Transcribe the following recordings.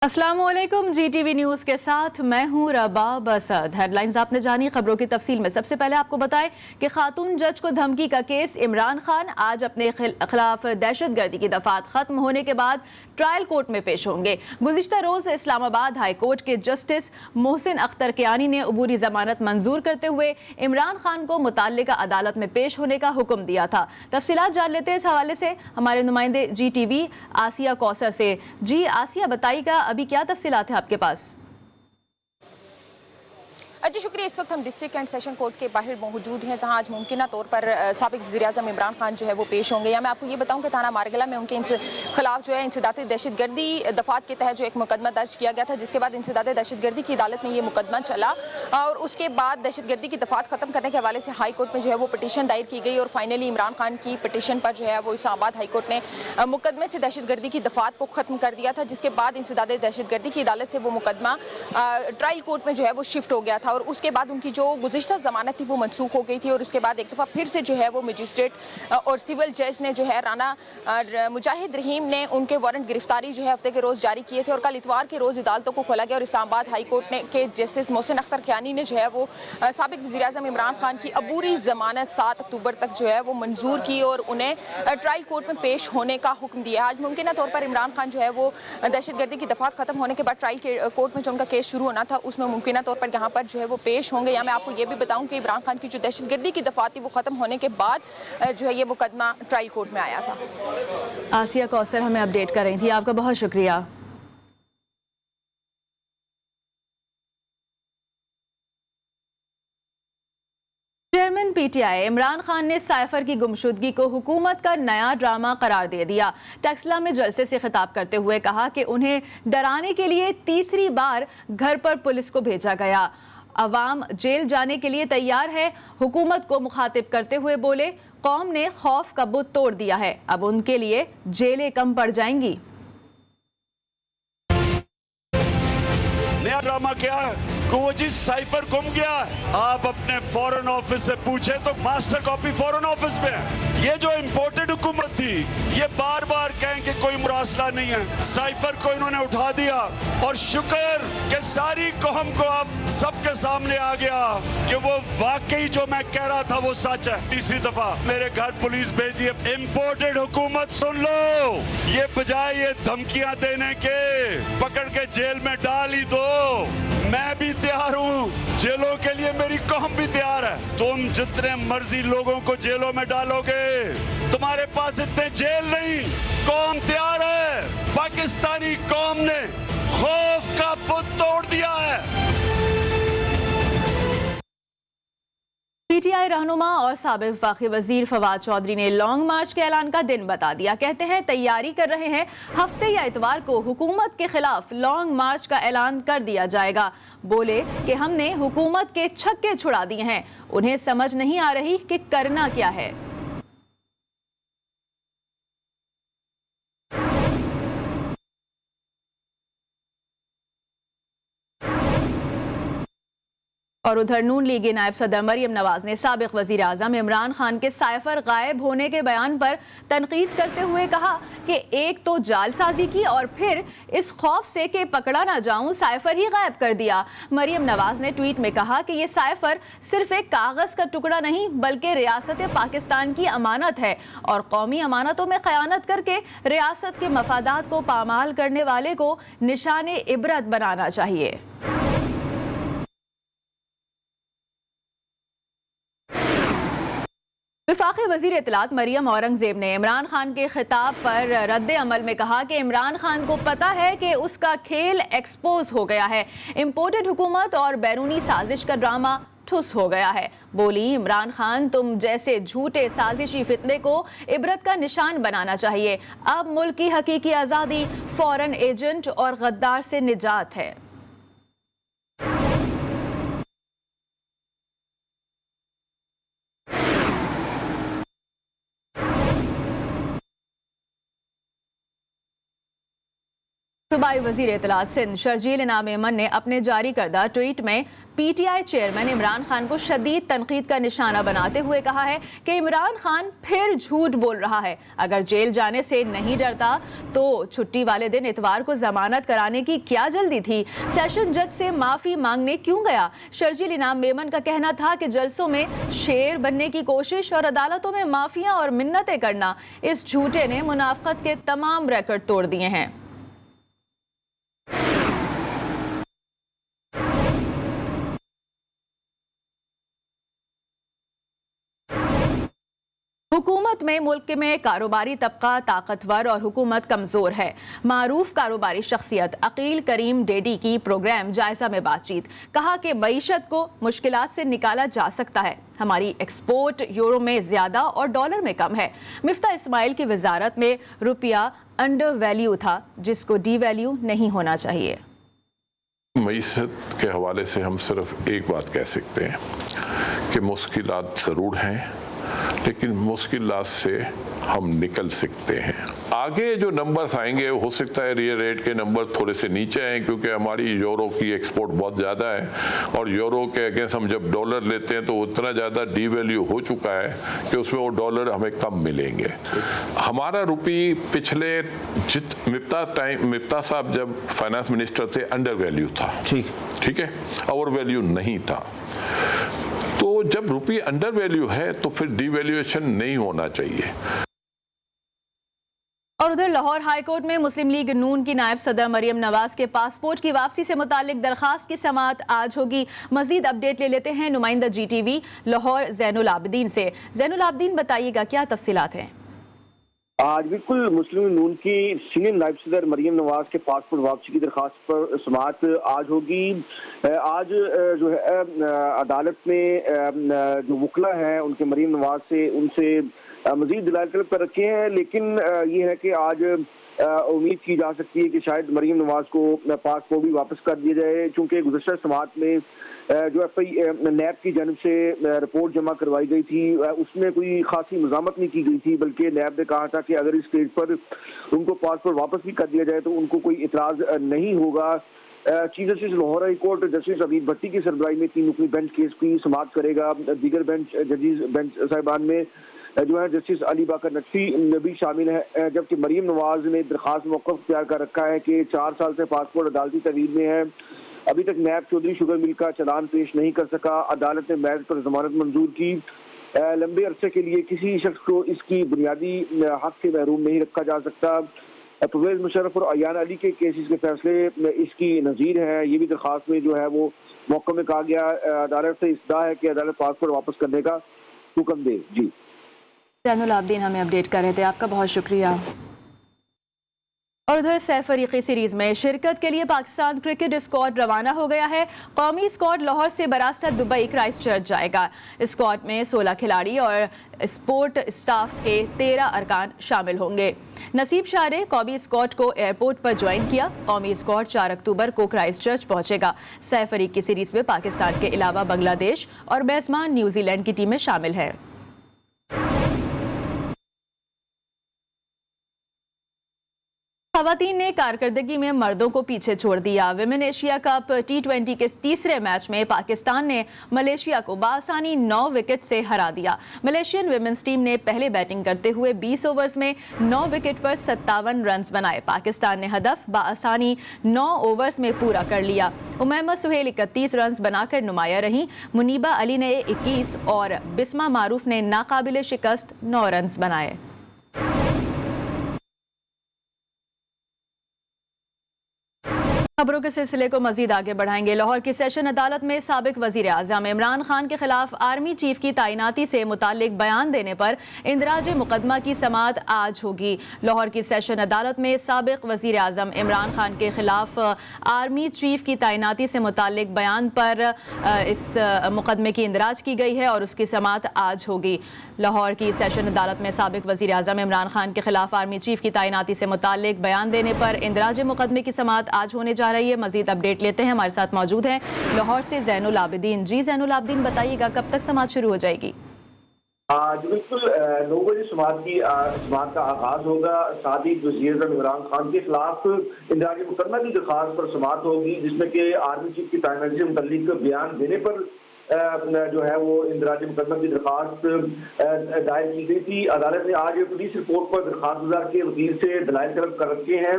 अस्सलामुअलैकुम, GTV news के साथ मैं हूं रबाब असद। हेडलाइंस आपने जानी, खबरों की तफसील में सबसे पहले आपको बताएं कि खातून जज को धमकी का केस। इमरान खान आज अपने खिलाफ दहशतगर्दी की दफात खत्म होने के बाद ट्रायल कोर्ट में पेश होंगे। गुज़िश्ता रोज़ इस्लामाबाद हाई कोर्ट के जस्टिस मोहसिन अख्तर कियानी ने अबूरी जमानत मंजूर करते हुए इमरान खान को मुताल्लिका अदालत में पेश होने का हुक्म दिया था। तफसीलात जान लेते हैं इस हवाले से हमारे नुमाइंदे GTV आसिया कौसर से। जी आसिया, बताइएगा अभी क्या तफसीलात है आपके पास? जी शुक्रिया। इस वक्त हम डिस्ट्रिक्ट एंड सेशन कोर्ट के बाहर मौजूद हैं, जहां आज मुमकिन तौर पर साबिक वज़ीर-ए-आज़म इमरान खान जो है वो पेश होंगे। या मैं आपको ये बताऊं कि थाना मारगला में उनके खिलाफ जो है इंसदाद दहशतगर्दी दफात के तहत जो एक मुकदमा दर्ज किया गया था, जिसके बाद इंसदाद दहशतगर्दी की अदालत में ये मुकदमा चला और उसके बाद दहशतगर्दी की दफात खत्म करने के हवाले से हाई कोर्ट में जो है वो पटिशन दायर की गई और फाइनली इमरान खान की पटिशन पर जो है वो इस्लामाबाद हाई कोर्ट ने मुकदमे से दहशतगर्दी की दफात को खत्म कर दिया था, जिसके बाद इंसदाद दहशतगर्दी की अदालत से वो मुकदमा ट्रायल कोर्ट में जो है वो शिफ्ट हो गया था और उसके बाद उनकी जो गुज़िश्ता ज़मानत थी वो मनसूख हो गई थी और उसके बाद एक दफ़ा फिर से जो है वो मजिस्ट्रेट और सिविल जज ने जो है राना मुजाहिद रहीम ने उनके वारंट गिरफ्तारी जो है हफ्ते के रोज़ जारी किए थे और कल इतवार के रोज़ अदालतों को खोला गया और इस्लामाबाद हाई कोर्ट ने के जस्टिस मोहसिन अख्तर कियानी ने जो है वो साबिक वज़ीर-ए-आज़म इमरान खान की अबूरी ज़मानत 7 अक्टूबर तक जो है वो मंजूर की और उन्हें ट्रायल कोर्ट में पेश होने का हुक्म दिया। आज मुमकिन तौर पर इमरान खान जो है वो दहशतगर्दी की दफात खत्म होने के बाद ट्रायल कोर्ट में जो उनका केस शुरू होना था उसमें मुमकिन तौर पर यहाँ पर जो है वो पेश होंगे। या मैं आपको ये भी बताऊं कि इमरान खान की जो दहशतगर्दी की दफात थी वो खत्म होने के बाद जो है ये मुकदमा ट्रायल कोर्ट में आया था। आसिया कौसर हमें अपडेट कर रही थी, आपका बहुत शुक्रिया। चेयरमैन PTI इमरान खान ने साइफर की गुमशुदगी को हुकूमत का नया ड्रामा करार दे दिया। टेक्सला में जलसे से खिताब करते हुए कहा कि उन्हें डराने के लिए तीसरी बार घर पर पुलिस को भेजा गया। अवाम जेल जाने के लिए तैयार है। हुकूमत को मुखातिब करते हुए बोले, कौम ने खौफ का बुत तोड़ दिया है, अब उनके लिए जेलें कम पड़ जाएंगी। नया ड्रामा क्या है? वो जिस साइफर गुम गया है, आप अपने फॉरेन ऑफिस से पूछे तो मास्टर कॉपी फॉरेन ऑफिस में है। ये जो इम्पोर्टेड हुकूमत थी, ये बार बार कहें कि कोई मुरासला नहीं है, साइफर को इन्होंने उठा दिया और शुक्र कि सारी कौम को अब सबके सामने आ गया कि वो वाकई जो मैं कह रहा था वो सच है। तीसरी दफा मेरे घर पुलिस भेजी है। इम्पोर्टेड हुकूमत सुन लो, ये बजाय ये धमकियां देने के पकड़ के जेल में डाल ही दो। मैं भी तैयार हूँ, जेलों के लिए मेरी कौम भी तैयार है। तुम जितने मर्जी लोगों को जेलों में डालोगे, तुम्हारे पास इतने जेल नहीं। कौम तैयार है। पाकिस्तानी कौम ने खौफ का बुत तोड़ दिया है। PTI रहनुमा और साबिक वफाकी वजीर फवाद चौधरी ने लॉन्ग मार्च के ऐलान का दिन बता दिया। कहते हैं तैयारी कर रहे हैं, हफ्ते या इतवार को हुकूमत के खिलाफ लॉन्ग मार्च का ऐलान कर दिया जाएगा। बोले कि हमने हुकूमत के छक्के छुड़ा दिए हैं, उन्हें समझ नहीं आ रही कि करना क्या है। और उधर नून लीग नायब सदर मरियम नवाज ने साबिक वजीर आजम इमरान खान के साइफर गायब होने के बयान पर तनकीद करते हुए कहा कि एक तो जालसाजी की और फिर इस खौफ से कि पकड़ा ना जाऊं साइफर ही गायब कर दिया। मरियम नवाज ने ट्वीट में कहा कि ये साइफर सिर्फ एक कागज का टुकड़ा नहीं बल्कि रियासत पाकिस्तान की अमानत है और कौमी अमानतों में खयानत करके रियासत के मफादात को पामाल करने वाले को निशाने इबरत बनाना चाहिए। वफाकी वज़ीर इत्तलात मरियम औरंगज़ेब ने इमरान खान के खिताब पर रद्द अमल में कहा कि इमरान खान को पता है कि उसका खेल एक्सपोज हो गया है। इम्पोर्टेड हुकूमत और बैरूनी साजिश का ड्रामा ठुस हो गया है। बोली, इमरान खान तुम जैसे झूठे साजिशी फितने को इबरत का निशान बनाना चाहिए। अब मुल्क की हकीकी आज़ादी फॉरेन एजेंट और गद्दार से निजात है। सूबाई वजीर इत्तलात सिंध शर्जील इनाम मेमन ने अपने जारी करदा ट्वीट में पीटीआई चेयरमैन इमरान खान को शदीद तनकीद का निशाना बनाते हुए कहा है कि इमरान खान फिर झूठ बोल रहा है। अगर जेल जाने से नहीं डरता तो छुट्टी वाले दिन इतवार को जमानत कराने की क्या जल्दी थी? सेशन जज से माफी मांगने क्यों गया? शर्जील इनाम मेमन का कहना था कि जलसों में शेर बनने की कोशिश और अदालतों में माफिया और मिन्नतें करना, इस झूठे ने मुनाफकत के तमाम रिकॉर्ड तोड़ दिए हैं। हुकूमत में मुल्क में कारोबारी तबका ताकतवर और हुकूमत कमज़ोर है। मारूफ कारोबारी शख्सियत अकील करीम डेडी की प्रोग्राम जायजा में बातचीत, कहा कि मईशत को मुश्किलात से निकाला जा सकता है। हमारी एक्सपोर्ट यूरो में ज़्यादा और डॉलर में कम है। मिफ्ता इस्माइल की वजारत में रुपया अंडर वैल्यू था, जिसको डी वैल्यू नहीं होना चाहिए। मईशत के हवाले से हम सिर्फ एक बात कह सकते हैं कि मुश्किलात ज़रूर हैं, लेकिन मुश्किलात से हम निकल सकते हैं। आगे जो नंबर्स आएंगे हो सकता है रियल रेट के नंबर थोड़े से नीचे आए, क्योंकि हमारी यूरो की एक्सपोर्ट बहुत ज़्यादा है और यूरो के अगेंस्ट हम जब डॉलर लेते हैं तो उतना ज़्यादा डी वैल्यू हो चुका है कि उसमें वो डॉलर हमें कम मिलेंगे। हमारा रुपये पिछले मिफ्ता साहब जब फाइनेंस मिनिस्टर थे अंडर वैल्यू था, ठीक है, ओवर वैल्यू नहीं था। तो जब रुपये अंडर वैल्यू है तो फिर डिवैल्यूएशन नहीं होना चाहिए। और उधर लाहौर हाई कोर्ट में मुस्लिम लीग नून की नायब सदर मरियम नवाज के पासपोर्ट की वापसी से मुतालिक दरखास्त की समाअत आज होगी। मजीद अपडेट ले लेते हैं नुमाइंदा GTV लाहौर ज़ैनुल आबिदीन से। ज़ैनुल आबिदीन, बताइएगा क्या तफसीलात हैं? आज बिल्कुल मुस्लिम नून की सीनियर नायब सदर मरियम नवाज के पासपोर्ट वापसी की दरखास्त पर समाअत आज होगी। आज जो है अदालत में जो वकला हैं उनके मरियम नवाज से उनसे मजीद दलाइल तलब कर रखे हैं, लेकिन ये है कि आज उम्मीद की जा सकती है कि शायद मरियम नवाज को पासपोर्ट भी वापस कर दिया जाए, चूँकि गुज़श्ता समाअत में जो नैब की जानब से रिपोर्ट जमा करवाई गई थी उसमें कोई खासी मज़ामत नहीं की गई थी, बल्कि नैब ने कहा था कि अगर इस स्टेज पर उनको पासपोर्ट वापस भी कर दिया जाए तो उनको कोई इतराज़ नहीं होगा। Chief justice Lahore high court justice Abid Bhatti की सरबराही में 3 रुकनी बेंच केस की समाअत करेगा। दीगर बेंच जजीज बेंच साहिबान में जो है जस्टिस अली बाकर नकवी भी शामिल है, जबकि मरियम नवाज ने दरखास्त मौक़िफ़ तैयार कर रखा है कि 4 साल से पासपोर्ट अदालती तवील में है। अभी तक नैब चौधरी शुगर मिल का चलान पेश नहीं कर सका। अदालत ने महज पर जमानत मंजूर की। लंबे अरसे के लिए किसी शख्स को इसकी बुनियादी हक से महरूम नहीं रखा जा सकता। परवेज़ मुशर्रफ और अयान अली के केसेस के फैसले इसकी नज़ीर है। ये भी दरखास्त में जो है वो मौक़े में कहा गया। अदालत से इस्तदा है कि अदालत पासपोर्ट वापस करने का हुक्म दे। जी, ज़ैनुल आबिदीन हमें अपडेट कर रहे थे, आपका बहुत शुक्रिया। और उधर सैफ फरीकी सीरीज में शिरकत के लिए पाकिस्तान क्रिकेट स्क्वाड रवाना हो गया है। कौमी स्क्वाड लाहौर से बरासत दुबई क्राइस्ट चर्च जाएगा। स्क्वाड में 16 खिलाड़ी और स्पोर्ट स्टाफ के 13 अरकान शामिल होंगे। नसीब शाह ने कौमी स्क्वाड को एयरपोर्ट पर ज्वाइन किया। कौमी स्क्वाड 4 अक्टूबर को क्राइस्ट चर्च पहुंचेगा। सैफ फरीकी सीरीज में पाकिस्तान के अलावा बांग्लादेश और मेजबान न्यूजीलैंड की टीमें शामिल है। खवातीन ने कारकर्दगी में मर्दों को पीछे छोड़ दिया। विमेन एशिया कप T20 के तीसरे मैच में पाकिस्तान ने मलेशिया को बासानी 9 विकेट से हरा दिया। मलेशियन विमेंस टीम ने पहले बैटिंग करते हुए 20 ओवर्स में 9 विकेट पर 57 रन बनाए। पाकिस्तान ने हदफ बासानी 9 ओवर्स में पूरा कर लिया। उमैमा सुहेल 31 रन बनाकर नुमाया रहीं। मुनीबा अली ने 21 और बिस्मा मारूफ ने नाकाबिले शिकस्त 9 रन बनाए। खबरों के सिलसिले को मजीद आगे बढ़ाएंगे। लाहौर की सेशन अदालत में साबिक वजीर आज़म इमरान खान के खिलाफ आर्मी चीफ की तैनाती से मुतालिक बयान देने पर इंदराज मुकदमा की समाअत आज होगी। लाहौर की सेशन अदालत में साबिक वजीर आज़म इमरान खान के खिलाफ आर्मी चीफ की तैनाती से मुतालिक बयान पर इस मुकदमे की इंदराज की गई है और उसकी समाअत आज होगी। लाहौर की सेशन अदालत में साबिक वजीर आज़म इमरान खान के खिलाफ आर्मी चीफ की तैनाती से मुतालिक बयान देने पर इंदराज मुकदमे की समाअत आज होने जा रही है। मजीद अपडेट लेते हैं, हमारे साथ मौजूद हैं लाहौर से ज़ैनुल आबिदीन। जी ज़ैनुल आबिदीन, बताइएगा कब तक समाअत शुरू हो जाएगी? आज बिल्कुल 9 बजे समात का आगाज होगा। साबिक वज़ीर-ए-आज़म इमरान खान के खिलाफ इंदराज मुकदमा की दरखास्त पर समात होगी, जिसमें कि आर्मी चीफ की तैनाती से मुतल्लिक बयान देने पर जो है वो इंदराज मुकदमा की दरखास्त दायर की गई थी। अदालत ने आज पुलिस रिपोर्ट पर दरखास्त गुजार के वकील से दलाइल तलब कर रखे हैं।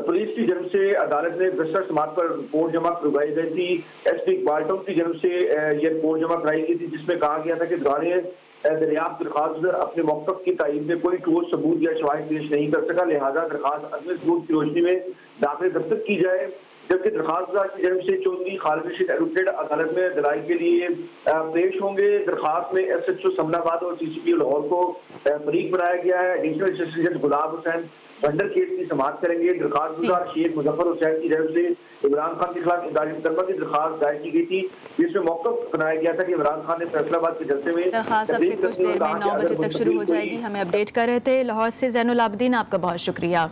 पुलिस की जन्म से अदालत ने दस्तर समात पर रिपोर्ट जमा करवाई गई थी। SP इकबाल टॉप की जन्म से ये रिपोर्ट जमा कराई गई थी, जिसमें कहा गया था कि दौरान दरियाफ्त दरखास्त अपने मौक़िफ़ की तायीद में कोई ठोस सबूत या शवाहिद पेश नहीं कर सका, लिहाजा दरखास्त अदम सबूत की रोशनी में दाखिल दफ्तर की जाए। जबकि दरखास्तदार की जन्म से चौधरी खालिद रशीद एडवोकेट अदालत में दलाइल के लिए पेश होंगे। दरखास्त में SHO समनाबाद और CCP लाहौर को फरीक बनाया गया है। एडिशनल सेशन जज गुलाब हुसैन बंडर केस की समाअत करेंगे। दरखास्त गुजार शेख मुजफ्फर हुसैन की जन्म से इमरान खान के खिलाफ इंदराज मुकदमा की दरखास्त दायर की गई थी, जिसमें मौक़िफ़ बनाया गया था कि इमरान खान ने फैसलाबाद के जलसे में दरखास्त अब से कुछ देर में 9 बजे तक शुरू हो जाएगी। हमें अपडेट कर रहे थे लाहौर से ज़ैनुल आबिदीन, आपका बहुत शुक्रिया।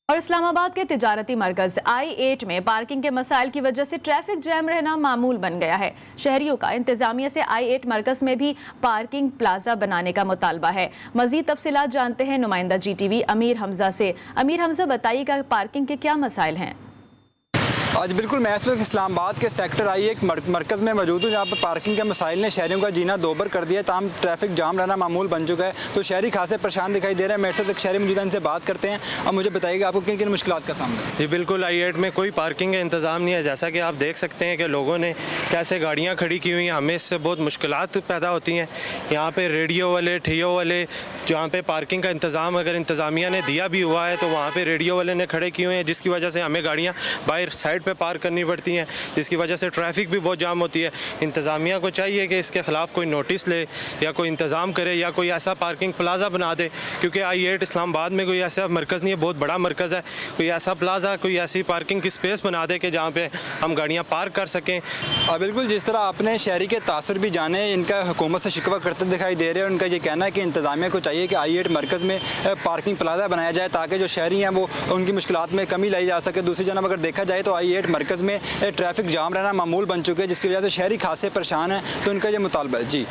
और इस्लामाबाद के तिजारती मरकज़ I8 में पार्किंग के मसाइल की वजह से ट्रैफिक जैम रहना मामूल बन गया है। शहरियों का इंतजामिया से I8 मरकज़ में भी पार्किंग प्लाजा बनाने का मुतालबा है। मज़ीद तफसीलात जानते हैं नुमाइंदा GTV अमीर हमजा से। अमीर हमजा, बताइएगा पार्किंग के क्या मसाइल हैं? आज बिल्कुल मैं इस वक्त इस्लामाबाद के सेक्टर I1 मरकज़ में मौजूद हूँ, जहाँ पर पार्किंग के मसाइल ने शहरियों का जीना दोबर कर दिया है। तमाम ट्रैफिक जाम रहना मामूल बन चुका है, तो शहरी खासे परेशान दिखाई दे रहे हैं। मेरे साथ एक शहरी मौजूद है, इनसे बात करते हैं। अब मुझे बताइएगा आपको किन किन मुश्किलात का सामना है? जी बिल्कुल, I8 में कोई पार्किंग का इंतज़ाम नहीं है। जैसा कि आप देख सकते हैं कि लोगों ने कैसे गाड़ियाँ खड़ी की हुई हैं, हमें इससे बहुत मुश्किलात पैदा होती हैं। यहाँ पर रेडियो वाले, ठियो वाले, जहाँ पे पार्किंग का इंतज़ाम अगर इंतज़ामिया ने दिया भी हुआ है तो वहाँ पे रेडियो वाले ने खड़े किए हुए हैं, जिसकी वजह से हमें गाड़ियाँ बाहर साइड पे पार्क करनी पड़ती हैं, जिसकी वजह से ट्रैफिक भी बहुत जाम होती है। इंतज़ामिया को चाहिए कि इसके ख़िलाफ़ कोई नोटिस ले या कोई इंतज़ाम करे या कोई ऐसा पार्किंग प्लाजा बना दे, क्योंकि I8 इस्लामाबाद में कोई ऐसा मरकज़ नहीं है, बहुत बड़ा मरकज़ है। कोई ऐसा प्लाजा, कोई ऐसी पार्किंग की स्पेस बना दे कि जहाँ पर हम गाड़ियाँ पार्क कर सकें। बिल्कुल, जिस तरह आपने शहरी के तासर भी जाने, इनका हुकूमत से शिकवा करते दिखाई दे रहे हैं। उनका ये कहना है कि इंतज़ामिया को चाहिए कि I8 मरकज़ में पार्किंग प्लाजा बनाया जाए ताकि जो शहरी हैं वो उनकी मुश्किलात में कमी लाई जा सके। दूसरी जानब अगर देखा जाए तो I8 मरकज़ में ट्रैफिक जाम रहना मामूल बन चुके हैं, जिसकी वजह से शहरी खासे परेशान हैं। तो उनका ये मुतालबा है। जी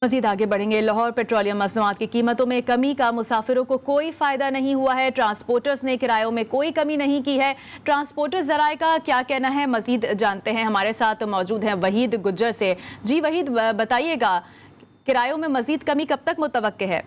मज़ीद आगे बढ़ेंगे। लाहौर पेट्रोलियम मसनूआत की कीमतों में कमी का मुसाफिरों को कोई फ़ायदा नहीं हुआ है। ट्रांसपोर्टर्स ने किरायों में कोई कमी नहीं की है। ट्रांसपोर्टर ज़राए का क्या कहना है, मज़ीद जानते हैं। हमारे साथ मौजूद हैं वहीद गुज्जर से। जी वहीद, बताइएगा किरायों में मज़ीद कमी कब तक मुतवक्के है?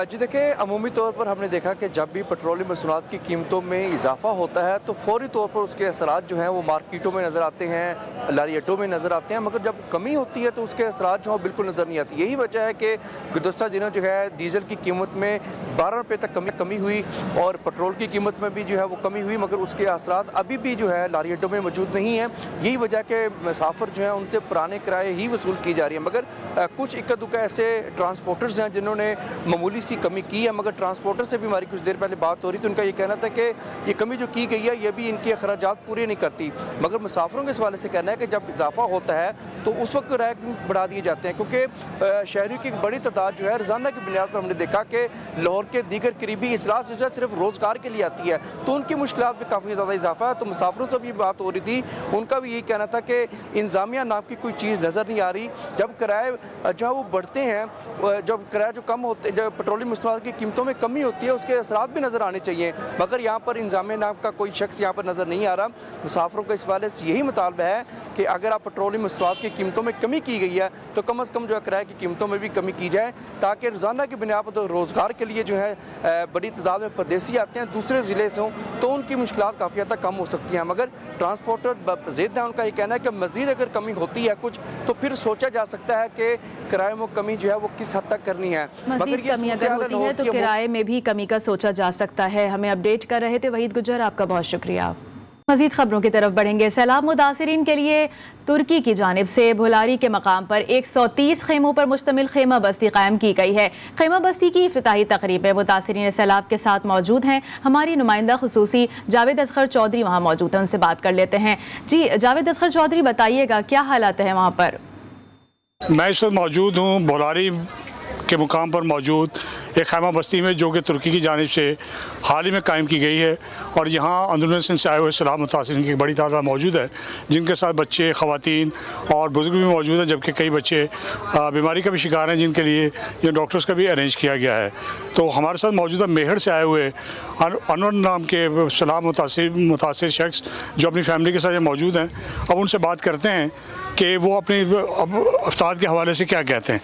जी देखिए, अमूमी तौर पर हमने देखा कि जब भी पेट्रोलियम मसनूआत की कीमतों में इजाफा होता है तो फौरी तौर पर उसके असरात जो हैं वो मार्केटों में नज़र आते हैं, लारी अड्डों में नज़र आते हैं। मगर जब कमी होती है तो उसके असरात जो है बिल्कुल नज़र नहीं आती। यही वजह है कि गुज़श्ता दिनों जो है डीज़ल की कीमत में 12 रुपये तक कमी हुई और पेट्रोल की कीमत में भी जो है वो कमी हुई, मगर उसके असरात अभी भी जो है लारी अड्डों में मौजूद नहीं है। यही वजह के मुसाफिर जो हैं उनसे पुराने किराए ही वसूल की जा रही है। मगर कुछ इक्का दुक्का ऐसे ट्रांसपोर्टर्स हैं जिन्होंने मामूली सी कमी की है। मगर ट्रांसपोर्टर से भी हमारी कुछ देर पहले बात हो रही थी, उनका ये कहना था कि ये कमी जो की गई है ये भी इनके अखराजात पूरे नहीं करती। मगर मुसाफिरों के हवाले से कहना है कि जब इजाफा होता है तो उस वक्त किराए बढ़ा दिए जाते हैं, क्योंकि शहरियों की एक बड़ी तादाद जो है रोज़ाना की बुनियाद पर हमने देखा कि लाहौर के दीगर करीबी इजलास जो है सिर्फ रोज़गार के लिए आती है, तो उनकी मुश्किलात में काफ़ी ज़्यादा इजाफा है। तो मुसाफिरों से भी बात हो रही थी, उनका भी यही कहना था कि इंतज़ामिया नाम की कोई चीज़ नज़र नहीं आ रही। जब किराए जो है वो बढ़ते हैं, जब किराए जो कम होते, जब पेट्रोलियम मसनूआत की कीमतों में कमी होती है उसके असरात भी नज़र आने चाहिए, मगर यहाँ पर इंतज़ामिया नाम का कोई शख्स यहाँ पर नज़र नहीं आ रहा। मुसाफिरों को इस वाले से यही मुतालबा है कि अगर आप पेट्रोलियम मसनूआत की कीमतों में कमी की गई है तो कम अज़ कम जो है किराए की कीमतों में भी कमी की जाए, ताकि रोज़ाना की बुनियाद पर रोज़गार के लिए जो है बड़ी तादाद में परदेसी आते हैं दूसरे ज़िले से हों, तो उनकी मुश्किलात काफ़ी हद तक कम हो सकती हैं। मगर ट्रांसपोर्टर ज़िद है, उनका ये कहना है कि मज़ीद अगर कमी होती है कुछ तो फिर सोचा जा सकता है कि किराए में कमी जो है वो किस हद तक करनी है। मज़ीद कमी अगर होती है तो किराए में भी कमी का सोचा जा सकता है। हमें अपडेट कर रहे थे वहीद गुज्जर, आपका बहुत शुक्रिया। मज़ीद खबरों की तरफ बढ़ेंगे। सैलाब मुतासिरीन के लिए तुर्की की जानिब से भुलारी के मकाम पर 130 खेमों पर मुश्तमिल खेमा बस्ती कायम की गई है। खेमा बस्ती की इफ्तिताही तकरीब में मुतासिरीन सैलाब के साथ मौजूद हैं हमारी नुमाइंदा खुसूसी जावेद असगर चौधरी, वहाँ मौजूद हैं, उनसे बात कर लेते हैं। जी जावेद असगर चौधरी, बताइएगा क्या हालात हैं वहाँ पर? मैं इस वक्त मौजूद हूँ भुलारी के मुकाम पर मौजूद एक खैमा बस्ती में, जो कि तुर्की की जानिब से हाल ही में कायम की गई है। और यहाँ अंदरून सिंध से आए हुए सैलाब मुतासिरीन की बड़ी तादाद मौजूद है, जिनके साथ बच्चे, ख़वातीन और बुजुर्ग भी मौजूद हैं, जबकि कई बच्चे बीमारी का भी शिकार हैं, जिनके लिए ये डॉक्टर्स का भी अरेंज किया गया है। तो हमारे साथ मौजूदा मेहर से आए हुए अनवर नाम के सैलाब मुतासिर शख्स जो अपनी फैमिली के साथ मौजूद हैं, अब उनसे बात करते हैं कि वो अपनी उस्ताद के हवाले से क्या कहते हैं।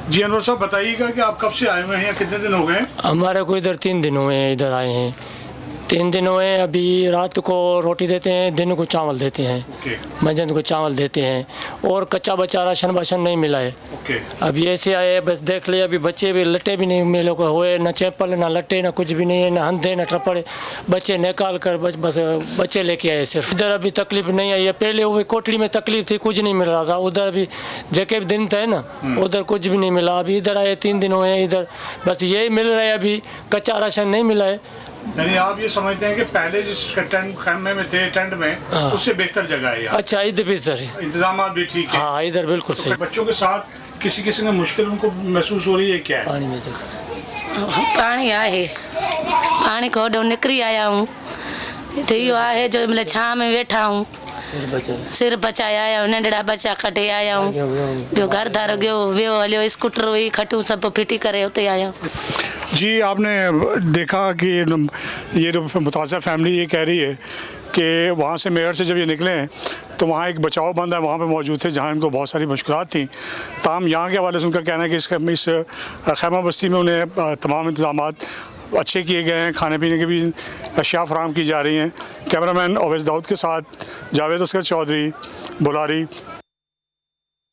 जी अनवर साहब, बताइएगा कि आप कब से आए हुए हैं या कितने दिन हो गए? हमारे को इधर 3 दिन हुए हैं, इधर आए हैं 3 दिन हुए। अभी रात को रोटी देते हैं, दिन को चावल देते हैं, मजन को चावल देते हैं, और कच्चा बच्चा राशन नहीं मिला है। अभी ऐसे आए, बस देख लिया, अभी बच्चे भी लट्टे भी नहीं मिले को हुए, न चप्पल ना लट्टे ना कुछ भी नहीं है, न अंधे न टप्पड़, बच्चे निकाल कर बस बच्चे लेके आए सिर्फ। इधर अभी तकलीफ नहीं आई है, पहले वो कोठड़ी में तकलीफ थी, कुछ नहीं मिल रहा था। उधर भी जके दिन थे ना, उधर कुछ भी नहीं मिला। अभी इधर आए 3 दिन हुए हैं, इधर बस यही मिल रहा है, अभी कच्चा राशन नहीं मिला है। यानी आप ये समझते हैं कि पहले जिस टेंट खैमे में थे, टेंट में, उससे बेहतर जगह है यहाँ? अच्छा, इधर बेहतर है, इंतजाम भी ठीक है। हाँ, इधर बिल्कुल सही। बच्चों के साथ किसी किसी में मुश्किल उनको महसूस हो रही है क्या है? पानी आहे, पानी को निकरी आया हूँ, है जो मतलब छाँ में बैठा हूँ, सिर बचाया आया हूँ, नंढड़ा बच्चा खटे आया हूँ, जो घर धर गयो वो हलियो स्कूटर हुई खटू सब फिटी करे उते आया। जी, आपने देखा कि ये जो मुतासर फैमिली ये कह रही है कि वहाँ से मेयर से जब ये निकले हैं तो वहाँ एक बचाव बंद है, वहाँ पे मौजूद थे, जहाँ इनको बहुत सारी मुश्किलात थी। ताहम यहाँ के हवाले से उनका कहना है कि इस खैमा बस्ती में उन्हें तमाम इंतजाम अच्छे किए गए हैं, खाने पीने की भी अशिया फराहम की जा रही हैं। कैमरामैन ओवैस दाऊद के साथ जावेद असगर चौधरी, बुलारी।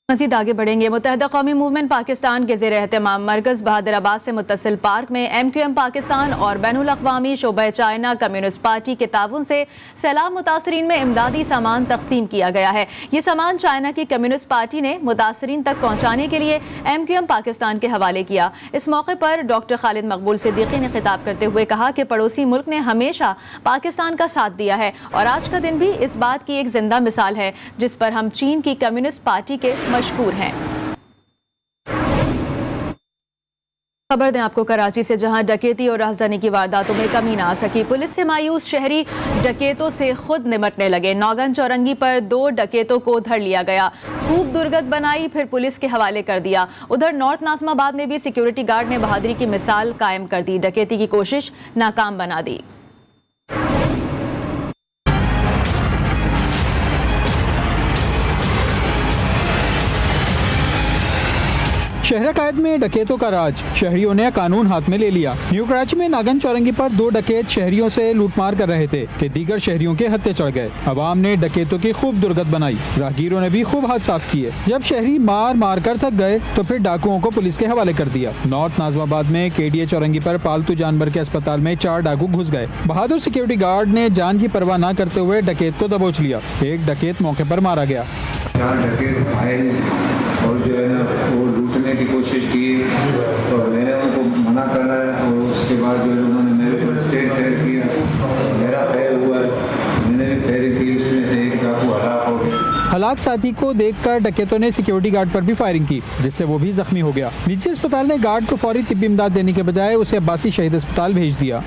मज़ीद आगे बढ़ेंगे। मुत्तहदा कौमी मूवमेंट पाकिस्तान के ज़ेर एहतमाम मरकज़ बहादुराबाद से मुत्तसिल पार्क में MQM पाकिस्तान और बैनुल अक़वामी शोबा चाइना कम्युनिस्ट पार्टी के ताउन से सैलाब मुतासरीन में इमदादी सामान तकसीम किया गया है। ये सामान चाइना की कम्युनिस्ट पार्टी ने मुतासरीन तक पहुँचाने के लिए MQM पाकिस्तान के हवाले किया। इस मौके पर डॉक्टर खालिद मकबूल सिद्दीकी ने खिताब करते हुए कहा कि पड़ोसी मुल्क ने हमेशा पाकिस्तान का साथ दिया है और आज का दिन भी इस बात की एक जिंदा मिसाल है, जिस पर हम चीन की कम्युनिस्ट पार्टी के मशकूर हैं। खबर दें आपको कराची से, जहां डकैती और राहज़नी की वारदातों में कमी ना आ सकी। पुलिस से मायूस शहरी डकैतों से खुद निमटने लगे। नौगन चौरंगी पर 2 डकैतों को धर लिया गया, खूब दुर्गत बनाई, फिर पुलिस के हवाले कर दिया। उधर नॉर्थ नाज़िमाबाद में भी सिक्योरिटी गार्ड ने बहादुरी की मिसाल कायम कर दी, डकैती की कोशिश नाकाम बना दी। शहर कायद में डकैतों का राज, शहरियों ने कानून हाथ में ले लिया। न्यू कराची में नागन चौरंगी पर 2 डकैत शहरियों से लूटमार कर रहे थे कि दीगर शहरियों के हत्थे चढ़ गए। अवाम ने डकैतों की खूब दुर्गत बनाई, राहगीरों ने भी खूब हाथ साफ किए। जब शहरी मार मार कर थक गए तो फिर डाकुओं को पुलिस के हवाले कर दिया। नॉर्थ नाज़िमाबाद में KDA चौरंगी पर पालतू जानवर के अस्पताल में 4 डाकू घुस गए। बहादुर सिक्योरिटी गार्ड ने जान की परवाह न करते हुए डकैत को दबोच लिया। एक डकैत मौके पर मारा गया। 4 डकैत आए और जो है ना वो लूटने की कोशिश की, तो मैंने उनको मना करा है और उसके बाद जो उन्होंने मेरे ऊपर स्टेट फायर किया, मेरा फायर हुआ, मैंने भी फायर की, उसमें से एक डाकू हलाक हो गया। हालात साथी को देखकर डकैतों ने सिक्योरिटी गार्ड पर भी फायरिंग की, जिससे वो भी जख्मी हो गया। निजी अस्पताल ने गार्ड को फौरी तिब्बी इमदाद देने के बजाय उसे अब्बासी शहीद अस्पताल भेज दिया।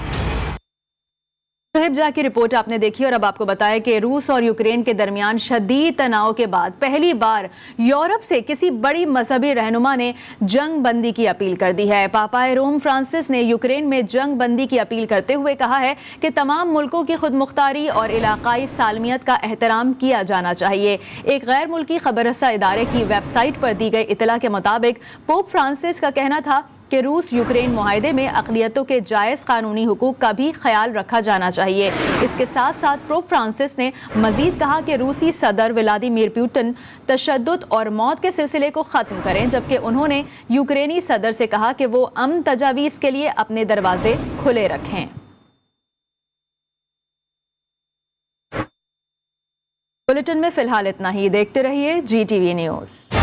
सोहेब जा की रिपोर्ट आपने देखी और अब आपको बताएं कि रूस और यूक्रेन के दरमियान शदीद तनाव के बाद पहली बार यूरोप से किसी बड़ी मजहबी रहनुमा ने जंग बंदी की अपील कर दी है। पापाए रोम फ्रांसिस ने यूक्रेन में जंग बंदी की अपील करते हुए कहा है कि तमाम मुल्कों की खुदमुख्तारी और इलाकाई सालमियत का एहतराम किया जाना चाहिए। एक गैर मुल्की खबररसा इदारे की वेबसाइट पर दी गई इतला के मुताबिक पोप फ्रांसिस का कहना था कि रूस यूक्रेन मुआहदे में अक़लियतों के जायज़ कानूनी हुकूक का भी ख्याल रखा जाना चाहिए। इसके साथ साथ पोप फ्रांसिस ने मजीद कहा कि रूसी सदर व्लादिमीर पुतिन तशद्दुद और मौत के सिलसिले को ख़त्म करें, जबकि उन्होंने यूक्रेनी सदर से कहा कि वो अमन तजावीज़ के लिए अपने दरवाजे खुले रखें। बुलेटिन में फ़िलहाल इतना ही। देखते रहिए GTV न्यूज़।